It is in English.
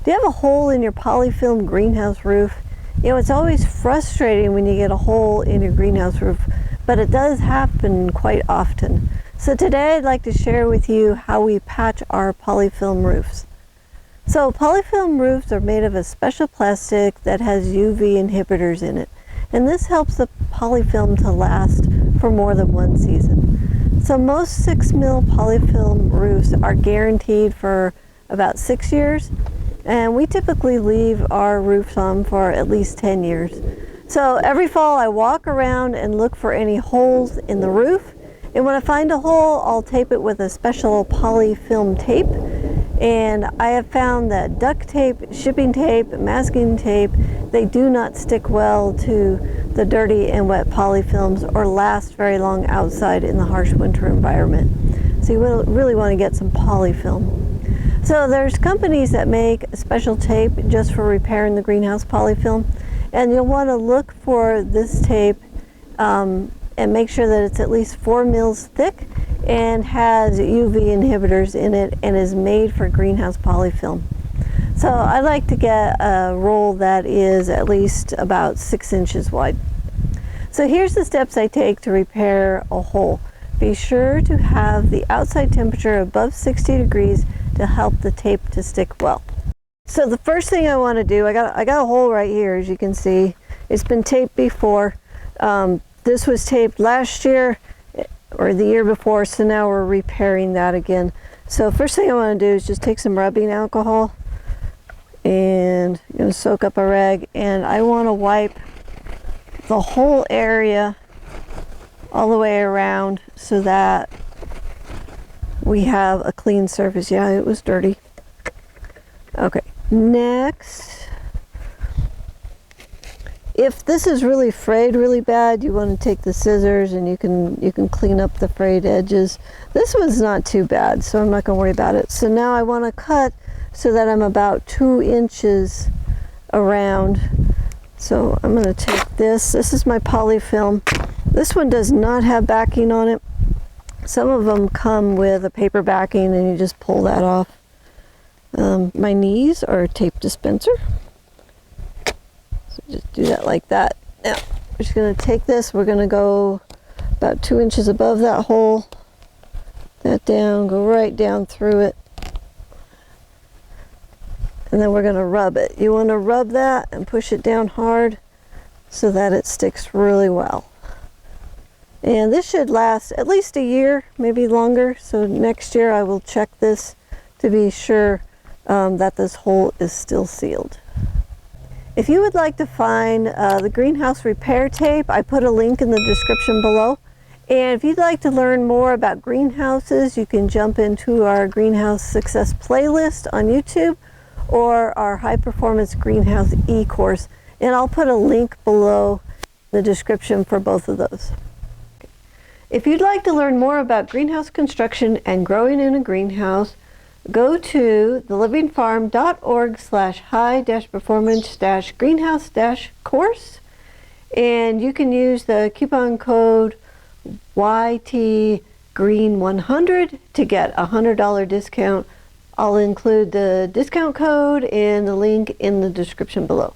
Do you have a hole in your polyfilm greenhouse roof? You know, it's always frustrating when you get a hole in your greenhouse roof, but it does happen quite often. So today I'd like to share with you how we patch our polyfilm roofs. So polyfilm roofs are made of a special plastic that has UV inhibitors in it, and this helps the polyfilm to last for more than one season. So most 6mm polyfilm roofs are guaranteed for about 6 years, and we typically leave our roofs on for at least 10 years. So every fall I walk around and look for any holes in the roof, and when I find a hole, I'll tape it with a special polyfilm tape. And I have found that duct tape, shipping tape, masking tape, they do not stick well to the dirty and wet polyfilms or last very long outside in the harsh winter environment. So you really want to get some polyfilm. So there's companies that make special tape just for repairing the greenhouse polyfilm, and you'll want to look for this tape and make sure that it's at least 4 mils thick and has UV inhibitors in it and is made for greenhouse polyfilm. So I like to get a roll that is at least about 6 inches wide. So here's the steps I take to repair a hole. Be sure to have the outside temperature above 60 degrees to help the tape to stick well. So the first thing I want to do, I got a hole right here, as you can see. It's been taped before. This was taped last year or the year before, so now we're repairing that again. So first thing I want to do is just take some rubbing alcohol and I'm going to soak up a rag, and I want to wipe the whole area all the way around so that we have a clean surface. Yeah, it was dirty. Okay, next, if this is really frayed really bad, you want to take the scissors and you can clean up the frayed edges. This one's not too bad, so I'm not going to worry about it. So now I want to cut so that I'm about 2 inches around. So I'm going to take this. This is my polyfilm. This one does not have backing on it. Some of them come with a paper backing and you just pull that off. My knees are a tape dispenser. So just do that like that. Now, we're just going to take this. We're going to go about 2 inches above that hole. That down, go right down through it. And then we're going to rub it. You want to rub that and push it down hard so that it sticks really well. And this should last at least a year, maybe longer. So next year I will check this to be sure that this hole is still sealed. If you would like to find the greenhouse repair tape, I put a link in the description below. And if you'd like to learn more about greenhouses, you can jump into our Greenhouse Success playlist on YouTube or our High Performance Greenhouse eCourse. And I'll put a link below in the description for both of those. If you'd like to learn more about greenhouse construction and growing in a greenhouse, go to thelivingfarm.org/high-performance-greenhouse-course, and you can use the coupon code YTGreen100 to get a $100 discount. I'll include the discount code and the link in the description below.